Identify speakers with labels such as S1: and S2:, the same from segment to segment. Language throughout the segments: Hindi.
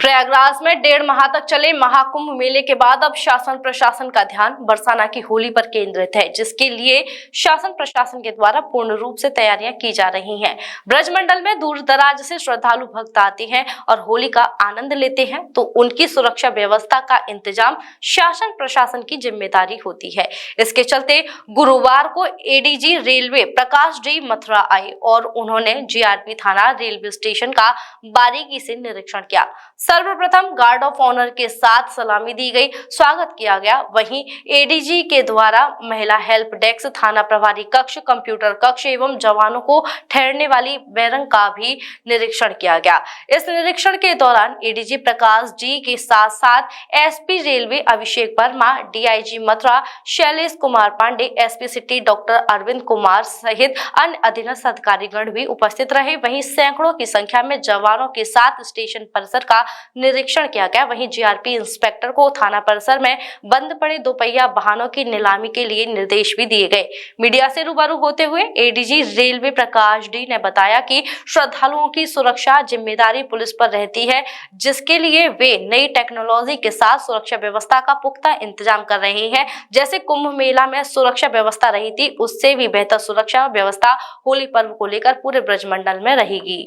S1: प्रयागराज में 1.5 माह तक चले महाकुंभ मेले के बाद अब शासन प्रशासन का ध्यान बरसाना की होली पर केंद्रित है, जिसके लिए शासन प्रशासन के द्वारा पूर्ण रूप से तैयारियां की जा रही हैं। ब्रजमंडल में दूर दराज से श्रद्धालु भक्त आते हैं और होली का आनंद लेते हैं, तो उनकी सुरक्षा व्यवस्था का इंतजाम शासन प्रशासन की जिम्मेदारी होती है। इसके चलते गुरुवार को एडीजी रेलवे प्रकाश डी मथुरा आए और उन्होंने जीआरपी थाना रेलवे स्टेशन का बारीकी से निरीक्षण किया। सर्वप्रथम गार्ड ऑफ ऑनर के साथ सलामी दी गई, स्वागत किया गया। वहीं एडीजी के द्वारा महिला हेल्प डेस्क, थाना प्रभारी कक्ष, कंप्यूटर कक्ष एवं जवानों को ठहरने वाली बैरंग का भी निरीक्षण किया गया। इस निरीक्षण के दौरान एडीजी प्रकाश जी के साथ साथ SP railway Abhishek Verma, DIG Mathura Shailesh Kumar Pandey, SP city doctor Arvind Kumar सहित अन्य अधीनस्थ अधिकारीगण भी उपस्थित रहे। वहीं सैकड़ों की संख्या में जवानों के साथ स्टेशन परिसर का निरीक्षण किया गया। वहीं जीआरपी इंस्पेक्टर को थाना परिसर में बंद पड़े दोपहिया वाहनों की नीलामी के लिए निर्देश भी दिए गए। मीडिया से रूबरू होते हुए एडीजी रेलवे प्रकाश डी ने बताया कि श्रद्धालुओं की सुरक्षा जिम्मेदारी पुलिस पर रहती है, जिसके लिए वे नई टेक्नोलॉजी के साथ सुरक्षा व्यवस्था का पुख्ता इंतजाम कर रहे हैं। जैसे कुंभ मेला में सुरक्षा व्यवस्था रही थी, उससे भी बेहतर सुरक्षा व्यवस्था होली पर्व को लेकर पूरे ब्रजमंडल में रहेगी।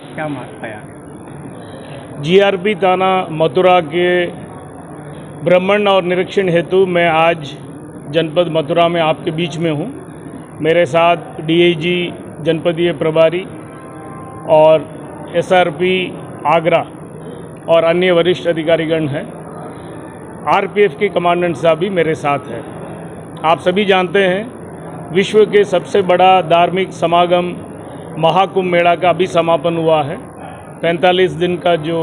S2: क्या मानता है?
S3: जीआरपी थाना मथुरा के भ्रमण और निरीक्षण हेतु मैं आज जनपद मथुरा में आपके बीच में हूँ। मेरे साथ डीआईजी जनपदीय प्रभारी और एसआरपी आगरा और अन्य वरिष्ठ अधिकारीगण हैं। आरपीएफ के कमांडेंट साहब भी मेरे साथ हैं। आप सभी जानते हैं, विश्व के सबसे बड़ा धार्मिक समागम महाकुंभ मेला का अभी समापन हुआ है। 45 दिन का जो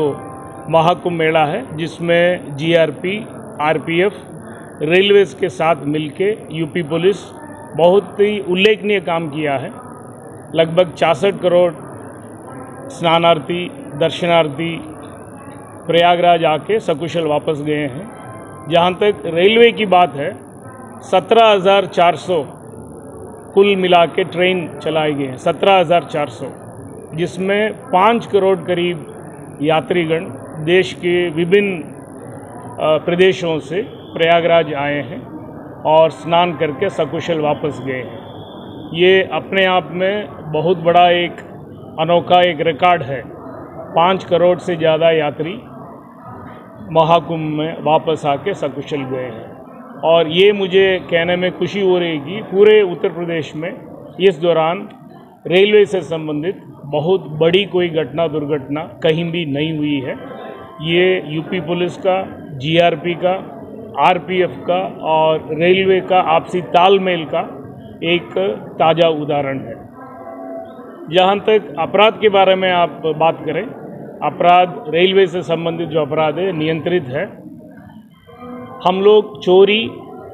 S3: महाकुंभ मेला है, जिसमें जीआरपी, आरपीएफ, रेलवेज के साथ मिलके यूपी पुलिस बहुत ही उल्लेखनीय काम किया है। लगभग 66 करोड़ स्नानार्थी, दर्शनार्थी प्रयागराज आके सकुशल वापस गए हैं। जहाँ तक रेलवे की बात है, 17,400 कुल मिला के ट्रेन चलाई गई हैं, 17,400, जिसमें 5 करोड़ करीब यात्रीगण देश के विभिन्न प्रदेशों से प्रयागराज आए हैं और स्नान करके सकुशल वापस गए हैं। ये अपने आप में बहुत बड़ा एक अनोखा एक रिकॉर्ड है। 5 करोड़ से ज़्यादा यात्री महाकुंभ में वापस आके सकुशल गए हैं और ये मुझे कहने में खुशी हो रही कि पूरे उत्तर प्रदेश में इस दौरान रेलवे से संबंधित बहुत बड़ी कोई घटना दुर्घटना कहीं भी नहीं हुई है। ये यूपी पुलिस का, जीआरपी का, आरपीएफ का और रेलवे का आपसी तालमेल का एक ताज़ा उदाहरण है। जहाँ तक अपराध के बारे में आप बात करें, अपराध रेलवे से संबंधित जो अपराध है नियंत्रित है। हम लोग चोरी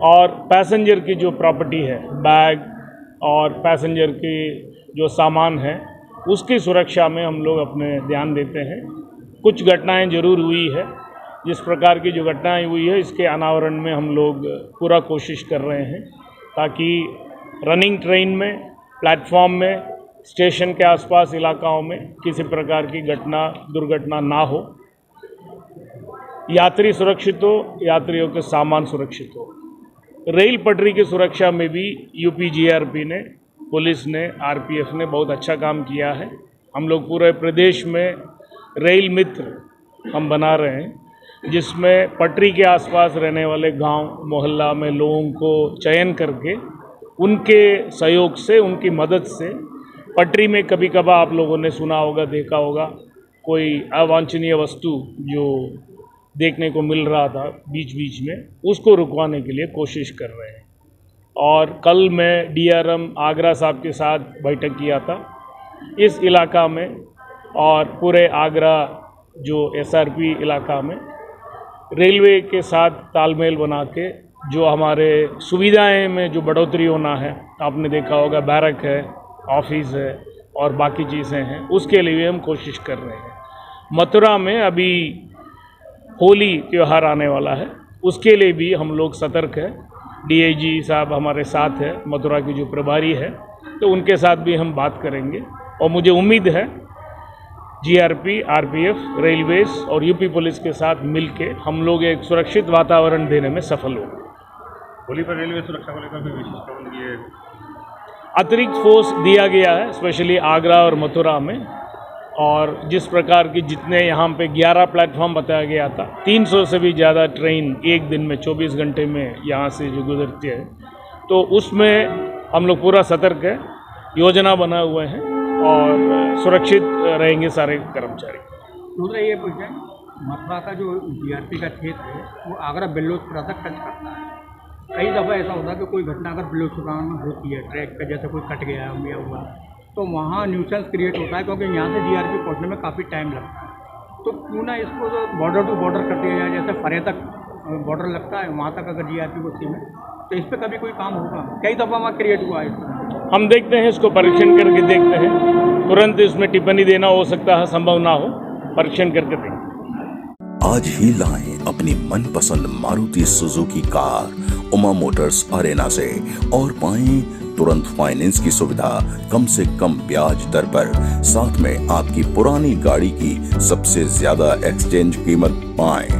S3: और पैसेंजर की जो प्रॉपर्टी है, बैग और पैसेंजर की जो सामान है, उसकी सुरक्षा में हम लोग अपने ध्यान देते हैं। कुछ घटनाएं जरूर हुई है, जिस प्रकार की जो घटनाएं हुई है इसके अनावरण में हम लोग पूरा कोशिश कर रहे हैं ताकि रनिंग ट्रेन में, प्लेटफॉर्म में, स्टेशन के आसपास इलाकाओं में किसी प्रकार की घटना दुर्घटना ना हो, यात्री सुरक्षित हो, यात्रियों के सामान सुरक्षित हो। रेल पटरी की सुरक्षा में भी यूपी जीआरपी ने, पुलिस ने, आरपीएफ ने बहुत अच्छा काम किया है। हम लोग पूरे प्रदेश में रेल मित्र हम बना रहे हैं, जिसमें पटरी के आसपास रहने वाले गांव मोहल्ला में लोगों को चयन करके उनके सहयोग से, उनकी मदद से पटरी में कभी कभार आप लोगों ने सुना होगा, देखा होगा, कोई अवांछनीय वस्तु जो देखने को मिल रहा था बीच बीच में, उसको रुकवाने के लिए कोशिश कर रहे हैं। और कल मैं डीआरएम आगरा साहब के साथ बैठक किया था इस इलाका में और पूरे आगरा जो एसआरपी इलाका में रेलवे के साथ तालमेल बना के जो हमारे सुविधाएं में जो बढ़ोतरी होना है, आपने देखा होगा बैरक है, ऑफिस है और बाकी चीज़ें हैं, उसके लिए हम कोशिश कर रहे हैं। मथुरा में अभी होली त्यौहार आने वाला है, उसके लिए भी हम लोग सतर्क हैं। डीआईजी साहब हमारे साथ है, मथुरा की जो प्रभारी है, तो उनके साथ भी हम बात करेंगे और मुझे उम्मीद है जीआरपी, आरपीएफ, रेलवेज और यूपी पुलिस के साथ मिलके हम लोग एक सुरक्षित वातावरण देने में सफल हुए।
S2: होली पर रेलवे सुरक्षा को लेकर भी विशेष प्रबंध किए।
S3: अतिरिक्त फोर्स दिया गया है, स्पेशली आगरा और मथुरा में, और जिस प्रकार की जितने यहाँ पे 11 प्लेटफॉर्म बताया गया था, 300 से भी ज़्यादा ट्रेन एक दिन में 24 घंटे में यहाँ से जो गुजरती है, तो उसमें हम लोग पूरा सतर्क है, योजना बना हुए हैं और सुरक्षित रहेंगे सारे कर्मचारी।
S4: दूसरा ये पूछें, मथुरा का जो जीआरपी का क्षेत्र है वो आगरा बिल्लोचपुरा तक टच करता है। कई दफ़ा ऐसा होता है कि कोई घटना अगर बिल्लोचपुरा में होती है, ट्रैक पे जैसे कोई कट गया या हुआ, तो वहाँ न्यूसेंस क्रिएट होता है, क्योंकि यहाँ से जीआरपी पहुँचने में काफ़ी टाइम लगता है। तो क्यों ना इसको जो बॉर्डर टू बॉर्डर कर दिया जाए, जैसे फरे तक बॉर्डर लगता है, वहाँ तक अगर जीआरपी को सीमें, तो इस पर कभी कोई काम होगा? कई दफ़ा वहाँ क्रिएट हुआ है।
S3: हम देखते हैं, इसको परीक्षण करके देखते हैं, तुरंत इसमें टिप्पणी देना हो सकता है, संभव ना हो, परीक्षण करके देखें।
S5: आज ही लाएं अपनी मनपसंद Maruti Suzuki car Uma Motors Arena से और पाएं तुरंत फाइनेंस की सुविधा कम से कम ब्याज दर पर, साथ में आपकी पुरानी गाड़ी की सबसे ज्यादा एक्सचेंज कीमत पाएं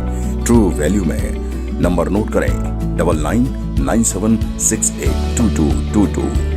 S5: ट्रू वैल्यू में। नंबर नोट करें 9997682222।